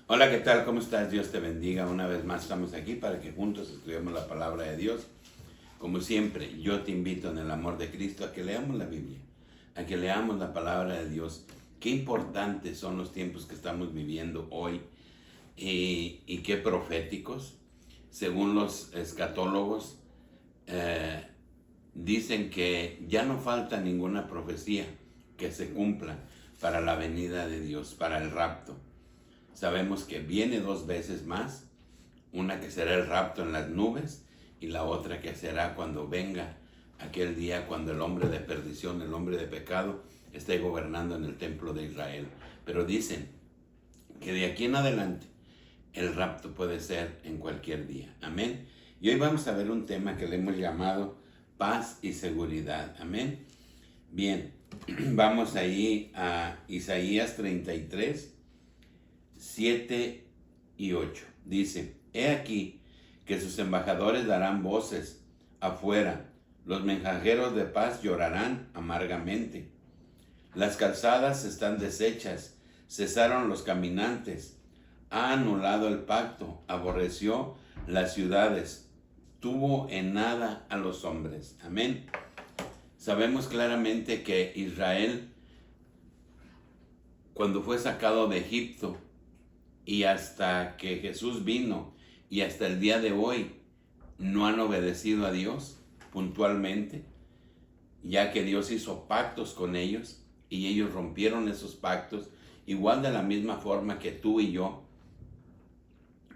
Hola, ¿qué tal? ¿Cómo estás? Dios te bendiga. Una vez más estamos aquí para que juntos estudiemos la palabra de Dios. Como siempre, yo te invito en el amor de Cristo a que leamos la Biblia, a que leamos la palabra de Dios. Qué importantes son los tiempos que estamos viviendo hoy y qué proféticos. Según los escatólogos, dicen que ya no falta ninguna profecía que se cumpla para la venida de Dios, para el rapto. Sabemos que viene dos veces más, una que será el rapto en las nubes y la otra que será cuando venga aquel día cuando el hombre de perdición, el hombre de pecado, esté gobernando en el templo de Israel. Pero dicen que de aquí en adelante el rapto puede ser en cualquier día. Amén. Y hoy vamos a ver un tema que le hemos llamado paz y seguridad. Amén. Bien, vamos ahí a Isaías 33. 7 y 8. Dice, he aquí que sus embajadores darán voces afuera, los mensajeros de paz llorarán amargamente. Las calzadas están deshechas, cesaron los caminantes, ha anulado el pacto, aborreció las ciudades, tuvo en nada a los hombres. Amén. Sabemos claramente que Israel, cuando fue sacado de Egipto, y hasta que Jesús vino y hasta el día de hoy no han obedecido a Dios puntualmente, ya que Dios hizo pactos con ellos y ellos rompieron esos pactos, igual de la misma forma que tú y yo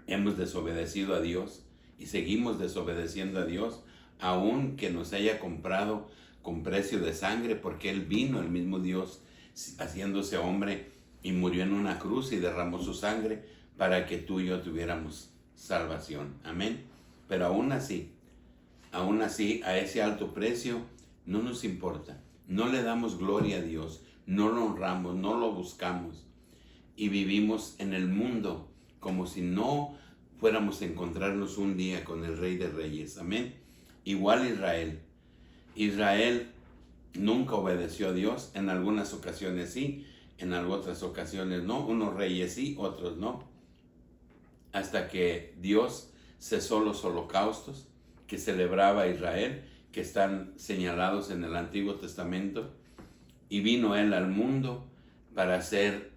hemos desobedecido a Dios y seguimos desobedeciendo a Dios, aun que nos haya comprado con precio de sangre, porque Él vino, el mismo Dios, haciéndose hombre, y murió en una cruz y derramó su sangre para que tú y yo tuviéramos salvación. Amén. Pero aún así, a ese alto precio, no nos importa. No le damos gloria a Dios, no lo honramos, no lo buscamos. Y vivimos en el mundo como si no fuéramos a encontrarnos un día con el Rey de Reyes. Amén. Igual Israel. Israel nunca obedeció a Dios, en algunas ocasiones sí, en otras ocasiones no, unos reyes sí, otros no, hasta que Dios cesó los holocaustos que celebraba Israel, que están señalados en el Antiguo Testamento, y vino Él al mundo para hacer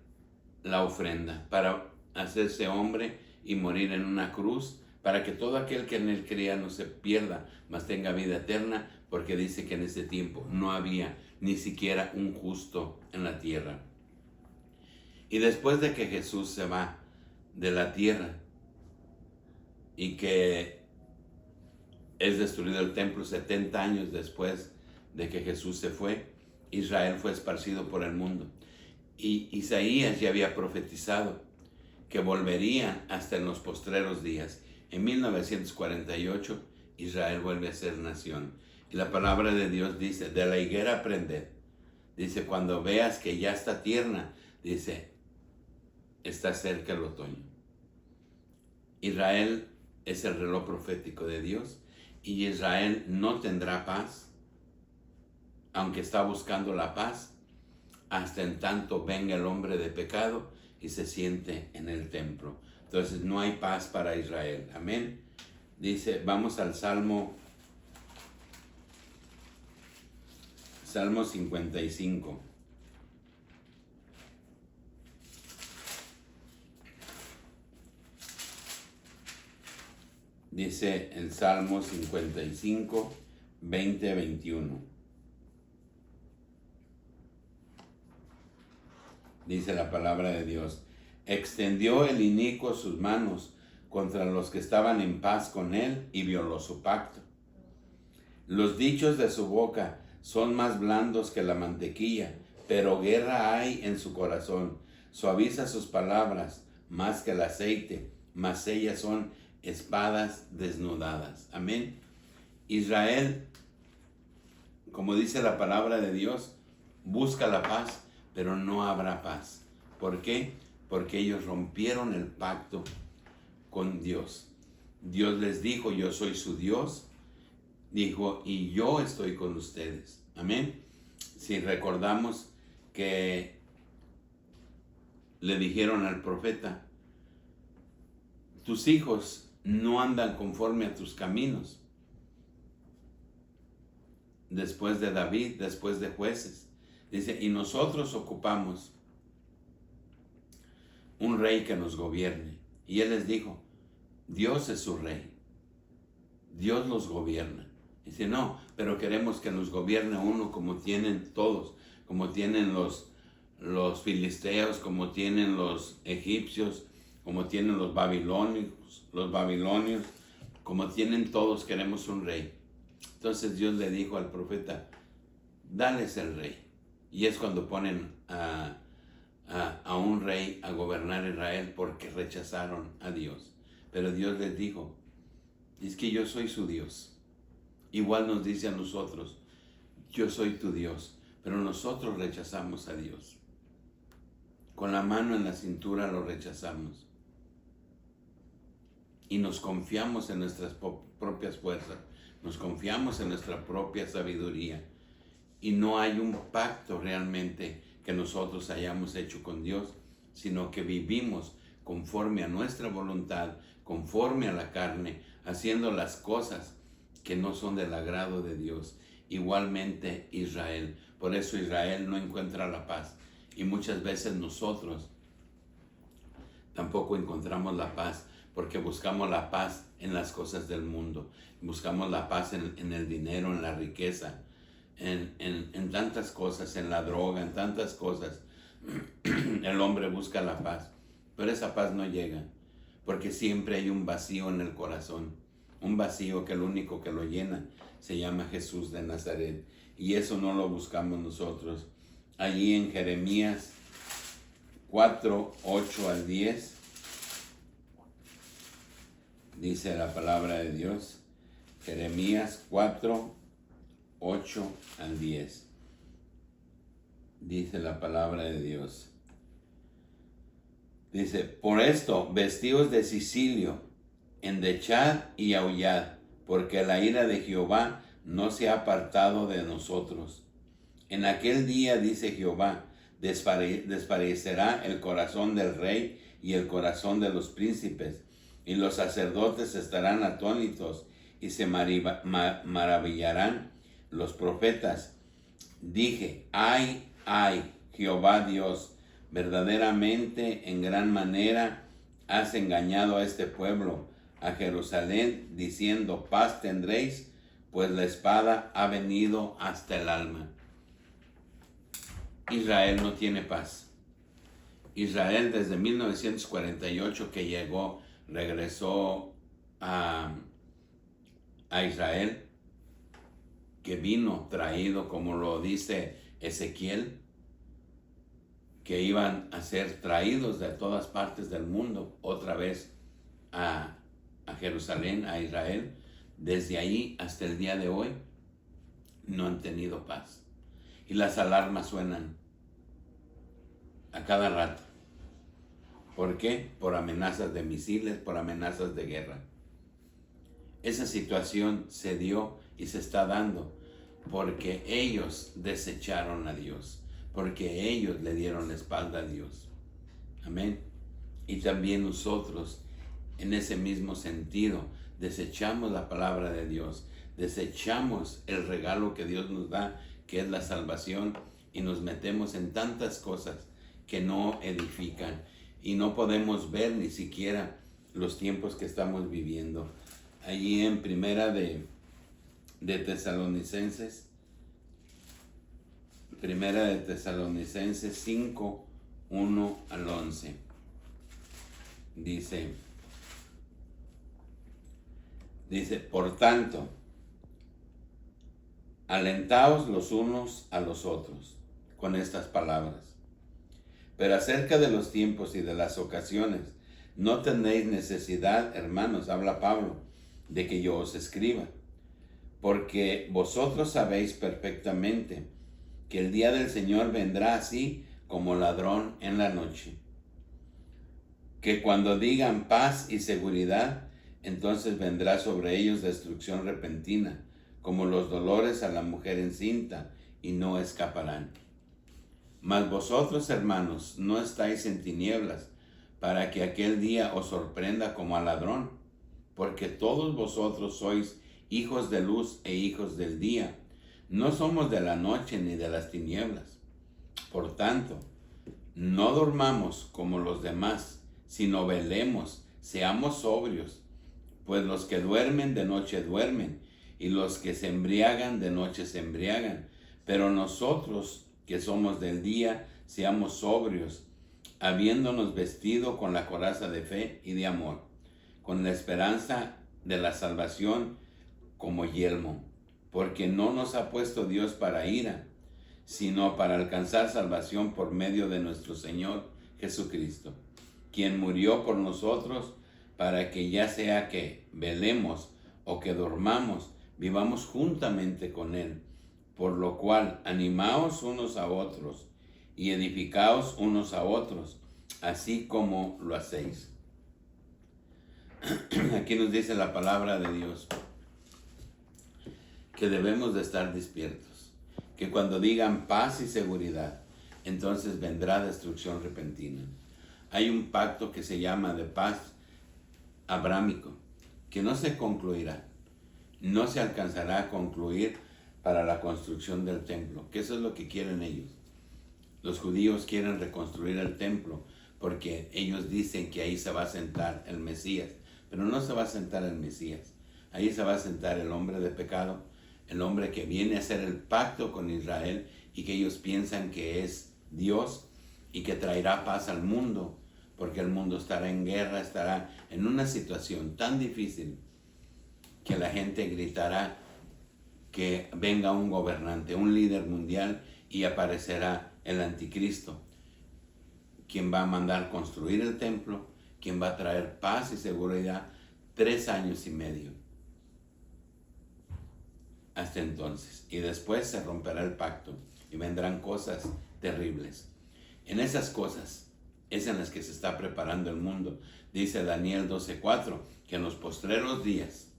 la ofrenda, para hacerse hombre y morir en una cruz, para que todo aquel que en Él crea no se pierda, mas tenga vida eterna, porque dice que en ese tiempo no había ni siquiera un justo en la tierra. Y después de que Jesús se va de la tierra y que es destruido el templo 70 años después de que Jesús se fue, Israel fue esparcido por el mundo. Y Isaías ya había profetizado que volverían hasta en los postreros días. En 1948 Israel vuelve a ser nación. Y la palabra de Dios dice, de la higuera aprended. Dice, cuando veas que ya está tierna, dice, está cerca el otoño. Israel es el reloj profético de Dios y Israel no tendrá paz, aunque está buscando la paz, hasta en tanto venga el hombre de pecado y se siente en el templo. Entonces no hay paz para Israel. Amén. Dice, vamos al Salmo 55. Dice el Salmo 55, 20, 21. Dice la palabra de Dios. Extendió el inicuo sus manos contra los que estaban en paz con él y violó su pacto. Los dichos de su boca son más blandos que la mantequilla, pero guerra hay en su corazón. Suaviza sus palabras más que el aceite, mas ellas son espadas desnudadas. Amén. Israel, como dice la palabra de Dios, busca la paz, pero no habrá paz. ¿Por qué? Porque ellos rompieron el pacto con Dios. Dios les dijo, yo soy su Dios. Dijo, y yo estoy con ustedes. Amén. Si recordamos que le dijeron al profeta, tus hijos no andan conforme a tus caminos. Después de David, después de Jueces, dice, y nosotros ocupamos un rey que nos gobierne. Y él les dijo, Dios es su rey, Dios los gobierna. Dice, no, pero queremos que nos gobierne uno como tienen todos, como tienen los filisteos, como tienen los egipcios, como tienen los babilonios, como tienen todos, queremos un rey. Entonces Dios le dijo al profeta, dales el rey. Y es cuando ponen a un rey a gobernar Israel porque rechazaron a Dios. Pero Dios les dijo, es que yo soy su Dios. Igual nos dice a nosotros, yo soy tu Dios, pero nosotros rechazamos a Dios. Con la mano en la cintura lo rechazamos. Y nos confiamos en nuestras propias fuerzas, nos confiamos en nuestra propia sabiduría. Y no hay un pacto realmente que nosotros hayamos hecho con Dios, sino que vivimos conforme a nuestra voluntad, conforme a la carne, haciendo las cosas que no son del agrado de Dios. Igualmente Israel. Por eso Israel no encuentra la paz. Y muchas veces nosotros tampoco encontramos la paz, porque buscamos la paz en las cosas del mundo. Buscamos la paz en el dinero, en la riqueza, en tantas cosas, en la droga, en tantas cosas. El hombre busca la paz, pero esa paz no llega, porque siempre hay un vacío en el corazón. Un vacío que el único que lo llena se llama Jesús de Nazaret. Y eso no lo buscamos nosotros. Allí en Jeremías 4, 8 al 10, dice la palabra de Dios. Jeremías 4, 8 al 10. Dice la palabra de Dios. Dice, por esto, vestíos de cilicio, endechad y aullad, porque la ira de Jehová no se ha apartado de nosotros. En aquel día, dice Jehová, desfallecerá el corazón del rey y el corazón de los príncipes, y los sacerdotes estarán atónitos, y se maravillarán los profetas. Dije, ay, Jehová Dios, verdaderamente en gran manera has engañado a este pueblo, a Jerusalén, diciendo, paz tendréis, pues la espada ha venido hasta el alma. Israel no tiene paz. Israel desde 1948 que llegó, regresó a Israel, que vino traído, como lo dice Ezequiel, que iban a ser traídos de todas partes del mundo otra vez a Jerusalén, a Israel. Desde ahí hasta el día de hoy no han tenido paz. Y las alarmas suenan a cada rato. ¿Por qué? Por amenazas de misiles, por amenazas de guerra. Esa situación se dio y se está dando porque ellos desecharon a Dios, porque ellos le dieron la espalda a Dios. Amén. Y también nosotros, en ese mismo sentido, desechamos la palabra de Dios, desechamos el regalo que Dios nos da, que es la salvación, y nos metemos en tantas cosas que no edifican y no podemos ver ni siquiera los tiempos que estamos viviendo. Allí en Primera de Tesalonicenses 5, 1 al 11, dice, por tanto, alentaos los unos a los otros con estas palabras. Pero acerca de los tiempos y de las ocasiones, no tenéis necesidad, hermanos, habla Pablo, de que yo os escriba, porque vosotros sabéis perfectamente que el día del Señor vendrá así como ladrón en la noche. Que cuando digan paz y seguridad, entonces vendrá sobre ellos destrucción repentina, como los dolores a la mujer encinta, y no escaparán. Mas vosotros, hermanos, no estáis en tinieblas, para que aquel día os sorprenda como a ladrón, porque todos vosotros sois hijos de luz e hijos del día. No somos de la noche ni de las tinieblas. Por tanto, no dormamos como los demás, sino velemos, seamos sobrios, pues los que duermen de noche duermen, y los que se embriagan de noche se embriagan. Pero nosotros que somos del día, seamos sobrios, habiéndonos vestido con la coraza de fe y de amor, con la esperanza de la salvación como yelmo, porque no nos ha puesto Dios para ira, sino para alcanzar salvación por medio de nuestro Señor Jesucristo, quien murió por nosotros para que ya sea que velemos o que dormamos, vivamos juntamente con Él. Por lo cual, animaos unos a otros y edificaos unos a otros, así como lo hacéis. Aquí nos dice la palabra de Dios que debemos de estar despiertos, que cuando digan paz y seguridad, entonces vendrá destrucción repentina. Hay un pacto que se llama de paz abrámico, que no se concluirá, no se alcanzará a concluir para la construcción del templo, que eso es lo que quieren ellos. Los judíos quieren reconstruir el templo porque ellos dicen que ahí se va a sentar el Mesías, pero no se va a sentar el Mesías, ahí se va a sentar el hombre de pecado, el hombre que viene a hacer el pacto con Israel y que ellos piensan que es Dios y que traerá paz al mundo, porque el mundo estará en guerra, estará en una situación tan difícil que la gente gritará que venga un gobernante, un líder mundial, y aparecerá el anticristo, quien va a mandar construir el templo, quien va a traer paz y seguridad 3 años y medio. Hasta entonces. Y después se romperá el pacto y vendrán cosas terribles. En esas cosas es en las que se está preparando el mundo. Dice Daniel 12:4 que en los postreros días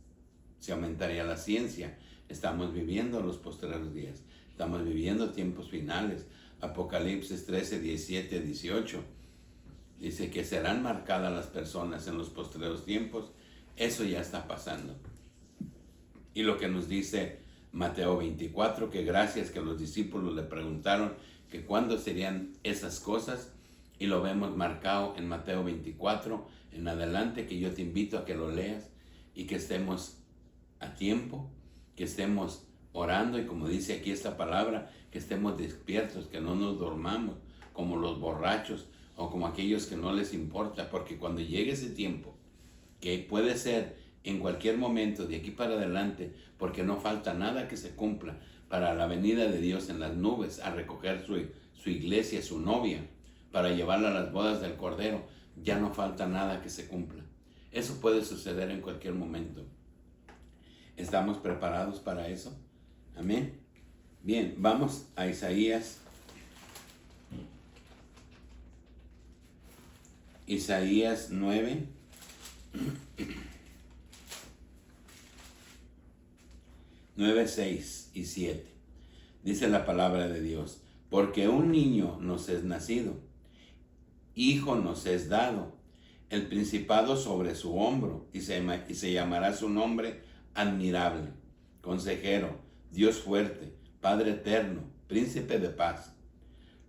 se aumentaría la ciencia. Estamos viviendo los postreros días. Estamos viviendo tiempos finales. Apocalipsis 13:17-18 dice que serán marcadas las personas en los postreros tiempos. Eso ya está pasando. Y lo que nos dice Mateo 24, que gracias que los discípulos le preguntaron que cuándo serían esas cosas, y lo vemos marcado en Mateo 24 en adelante, que yo te invito a que lo leas y que estemos a tiempo, que estemos orando, y como dice aquí esta palabra, que estemos despiertos, que no nos dormamos como los borrachos o como aquellos que no les importa, porque cuando llegue ese tiempo, que puede ser en cualquier momento de aquí para adelante, porque no falta nada que se cumpla para la venida de Dios en las nubes a recoger su iglesia, su novia, para llevarla a las bodas del Cordero, ya no falta nada que se cumpla. Eso puede suceder en cualquier momento. ¿Estamos preparados para eso? Amén. Bien, vamos a Isaías. Isaías 9. 9, 6 y 7. Dice la palabra de Dios: porque un niño nos es nacido, hijo nos es dado, el principado sobre su hombro, y se llamará su nombre admirable, consejero, Dios fuerte, Padre eterno, príncipe de paz.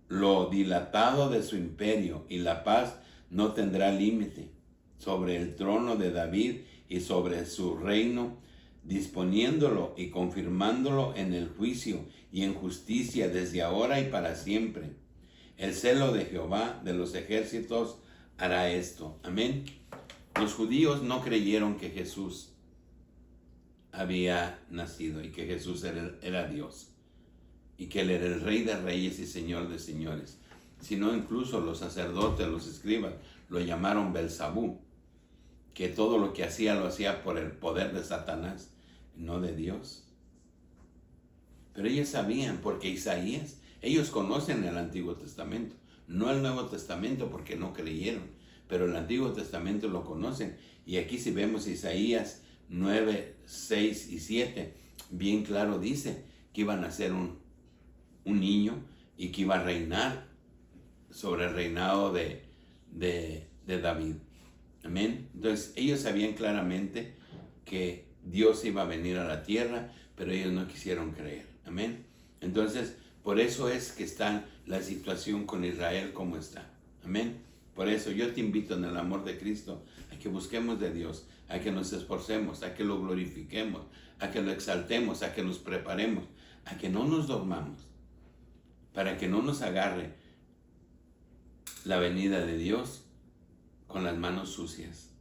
Lo dilatado de su imperio y la paz no tendrá límite sobre el trono de David y sobre su reino, disponiéndolo y confirmándolo en el juicio y en justicia desde ahora y para siempre. El celo de Jehová de los ejércitos hará esto. Amén. Los judíos no creyeron que Jesús había nacido y que Jesús era Dios y que Él era el Rey de Reyes y Señor de Señores, sino incluso los sacerdotes, los escribas, lo llamaron Belzabú, que todo lo que hacía lo hacía por el poder de Satanás, no de Dios. Pero ellos sabían, porque Isaías, ellos conocen el Antiguo Testamento, no el Nuevo Testamento porque no creyeron, pero el Antiguo Testamento lo conocen. Y aquí si vemos Isaías 9, 6 y 7, bien claro dice que iban a ser un niño y que iba a reinar sobre el reinado de de David. Amén. Entonces ellos sabían claramente que Dios iba a venir a la tierra, pero ellos no quisieron creer. Amén. Entonces, por eso es que está la situación con Israel como está. Amén. Por eso yo te invito en el amor de Cristo a que busquemos de Dios, a que nos esforcemos, a que lo glorifiquemos, a que lo exaltemos, a que nos preparemos, a que no nos dormamos, para que no nos agarre la venida de Dios con las manos sucias,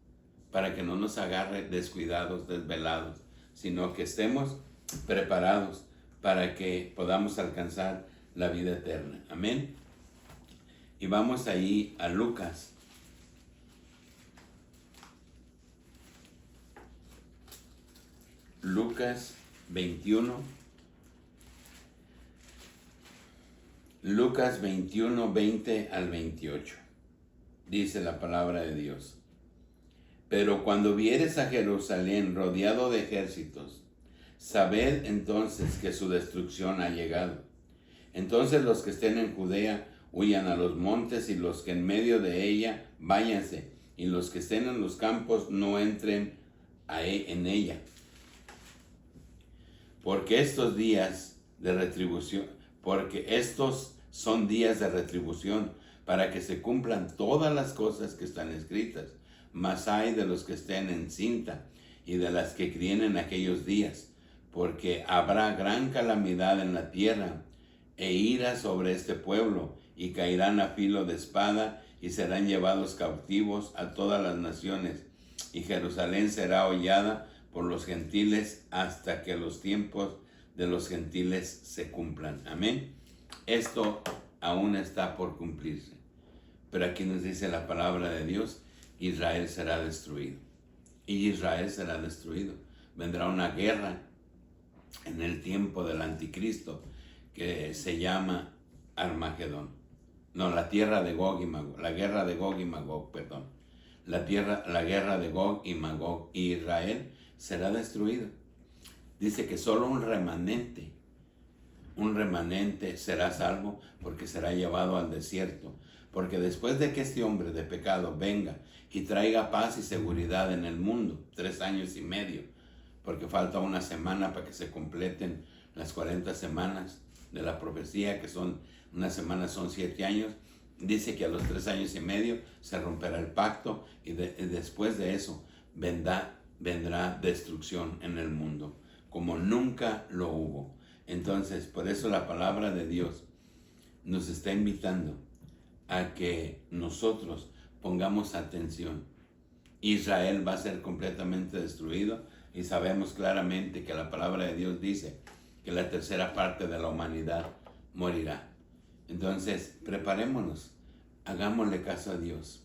para que no nos agarre descuidados, desvelados, sino que estemos preparados para que podamos alcanzar la vida eterna. Amén. Y vamos ahí a Lucas. Lucas 21. Lucas 21, 20 al 28. Dice la palabra de Dios. Pero cuando vieres a Jerusalén rodeado de ejércitos, sabed entonces que su destrucción ha llegado. Entonces los que estén en Judea huyan a los montes, y los que en medio de ella váyanse, y los que estén en los campos no entren en ella. Porque estos son días de retribución, para que se cumplan todas las cosas que están escritas. Mas ay de los que estén en cinta y de las que críen en aquellos días, porque habrá gran calamidad en la tierra e ira sobre este pueblo, y caerán a filo de espada y serán llevados cautivos a todas las naciones, y Jerusalén será hollada por los gentiles hasta que los tiempos de los gentiles se cumplan. Amén. Esto aún está por cumplirse, pero aquí nos dice la palabra de Dios: Israel será destruido. Y Israel será destruido. Vendrá una guerra en el tiempo del anticristo que se llama Armagedón. No, la tierra de Gog y Magog, la guerra de Gog y Magog, perdón. La guerra de Gog y Magog, y Israel será destruido. Dice que solo un remanente será salvo, porque será llevado al desierto. Porque después de que este hombre de pecado venga y traiga paz y seguridad en el mundo, 3 años y medio, porque falta una semana para que se completen las 40 semanas de la profecía, que son, una semana son 7 años, dice que a los 3 años y medio se romperá el pacto, y después de eso vendrá destrucción en el mundo, como nunca lo hubo. Entonces, por eso la palabra de Dios nos está invitando a que nosotros pongamos atención. Israel va a ser completamente destruido, y sabemos claramente que la palabra de Dios dice que la tercera parte de la humanidad morirá. Entonces, preparémonos, hagámosle caso a Dios.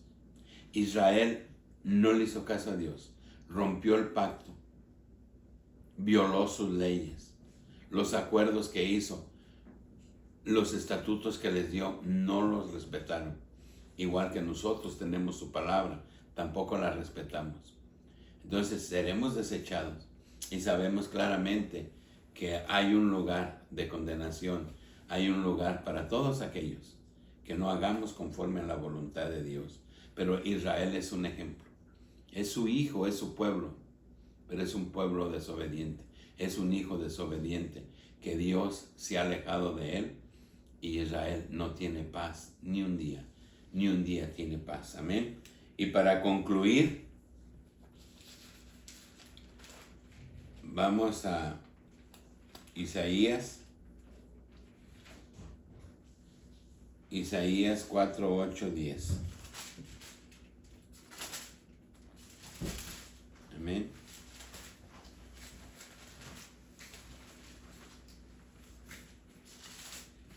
Israel no le hizo caso a Dios, rompió el pacto, violó sus leyes, los acuerdos que hizo, los estatutos que les dio, no los respetaron. Igual que nosotros tenemos su palabra, tampoco la respetamos. Entonces seremos desechados, y sabemos claramente que hay un lugar de condenación, hay un lugar para todos aquellos que no hagamos conforme a la voluntad de Dios. Pero Israel es un ejemplo, es su hijo, es su pueblo, pero es un pueblo desobediente, es un hijo desobediente, que Dios se ha alejado de él, y Israel no tiene paz ni un día tiene paz. Amén. Y para concluir, vamos a Isaías 4, 8, 10. Amén.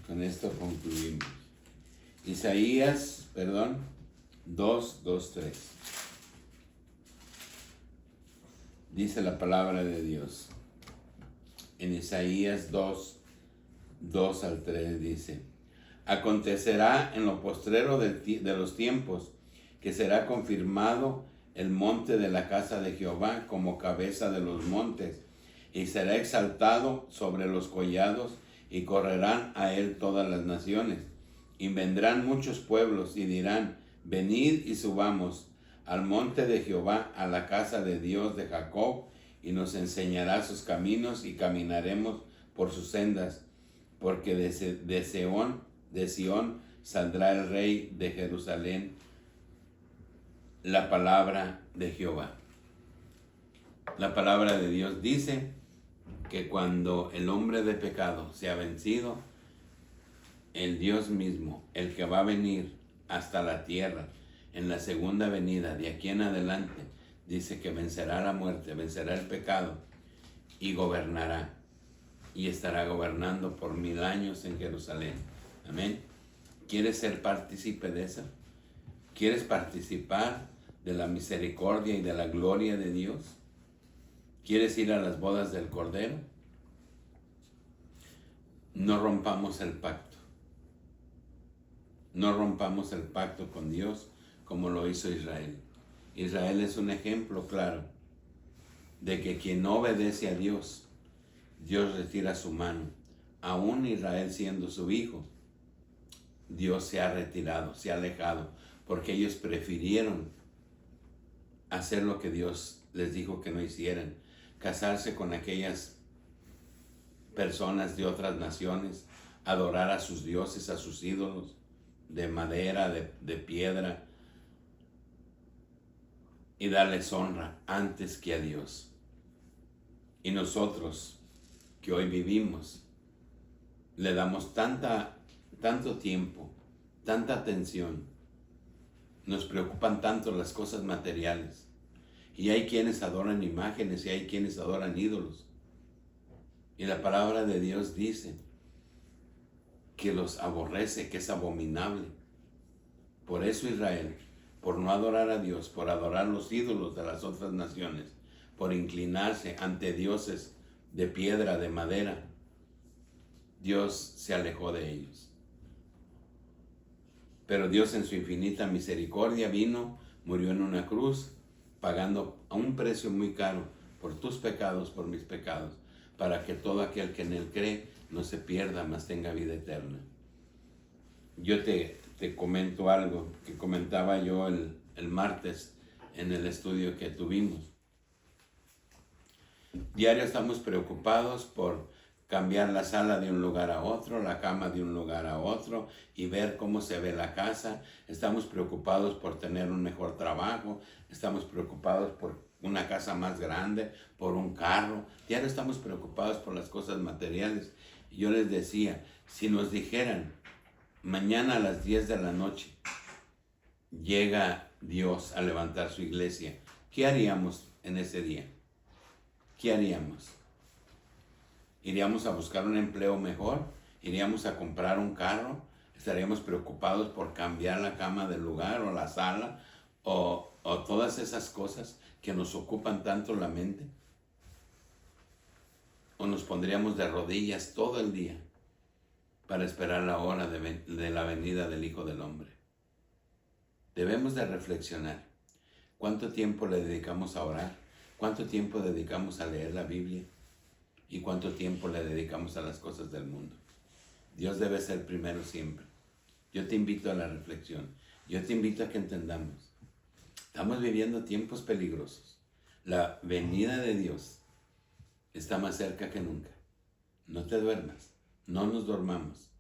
Con esto concluimos. Isaías, 2, 3. Dice la palabra de Dios. En Isaías 2, 2 al 3 dice: acontecerá en lo postrero de los tiempos, que será confirmado el monte de la casa de Jehová como cabeza de los montes, y será exaltado sobre los collados, y correrán a él todas las naciones. Y vendrán muchos pueblos y dirán: venid y subamos al monte de Jehová, a la casa de Dios de Jacob, y nos enseñará sus caminos y caminaremos por sus sendas, porque de Sión saldrá el rey, de Jerusalén la palabra de Jehová. La palabra de Dios dice que cuando el hombre de pecado sea vencido, el Dios mismo, el que va a venir hasta la tierra en la segunda venida, de aquí en adelante, dice que vencerá la muerte, vencerá el pecado y gobernará. Y estará gobernando por 1000 años en Jerusalén. Amén. ¿Quieres ser partícipe de eso? ¿Quieres participar de la misericordia y de la gloria de Dios? ¿Quieres ir a las bodas del Cordero? No rompamos el pacto. No rompamos el pacto con Dios como lo hizo Israel. Israel es un ejemplo claro de que quien no obedece a Dios, Dios retira su mano. Aún Israel siendo su hijo, Dios se ha retirado, se ha alejado, porque ellos prefirieron hacer lo que Dios les dijo que no hicieran, casarse con aquellas personas de otras naciones, adorar a sus dioses, a sus ídolos, de madera, de piedra, y darles honra antes que a Dios. Y nosotros, que hoy vivimos, le damos tanto tiempo, tanta atención, nos preocupan tanto las cosas materiales, y hay quienes adoran imágenes y hay quienes adoran ídolos, y la palabra de Dios dice que los aborrece, que es abominable. Por eso Israel, por no adorar a Dios, por adorar los ídolos de las otras naciones, por inclinarse ante dioses de piedra, de madera, Dios se alejó de ellos. Pero Dios en su infinita misericordia vino, murió en una cruz, pagando a un precio muy caro por tus pecados, por mis pecados, para que todo aquel que en él cree no se pierda, mas tenga vida eterna. Yo te comento algo que comentaba yo el martes en el estudio que tuvimos. Diario estamos preocupados por cambiar la sala de un lugar a otro, la cama de un lugar a otro y ver cómo se ve la casa. Estamos preocupados por tener un mejor trabajo, estamos preocupados por una casa más grande, por un carro. Diario estamos preocupados por las cosas materiales. Y yo les decía, si nos dijeran, mañana a las 10 de la noche llega Dios a levantar su iglesia, ¿qué haríamos en ese día? ¿Qué haríamos? ¿Iríamos a buscar un empleo mejor? ¿Iríamos a comprar un carro? ¿Estaríamos preocupados por cambiar la cama del lugar o la sala? ¿O todas esas cosas que nos ocupan tanto la mente? ¿O nos pondríamos de rodillas todo el día para esperar la hora de la venida del Hijo del Hombre? Debemos de reflexionar. ¿Cuánto tiempo le dedicamos a orar? ¿Cuánto tiempo dedicamos a leer la Biblia? ¿Y cuánto tiempo le dedicamos a las cosas del mundo? Dios debe ser primero siempre. Yo te invito a la reflexión. Yo te invito a que entendamos. Estamos viviendo tiempos peligrosos. La venida de Dios está más cerca que nunca. No te duermas. No nos dormamos.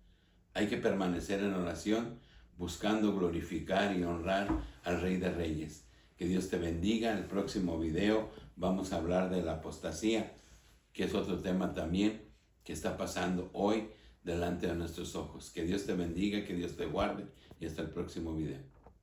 Hay que permanecer en oración, buscando glorificar y honrar al Rey de Reyes. Que Dios te bendiga. En el próximo video vamos a hablar de la apostasía, que es otro tema también que está pasando hoy delante de nuestros ojos. Que Dios te bendiga, que Dios te guarde y hasta el próximo video.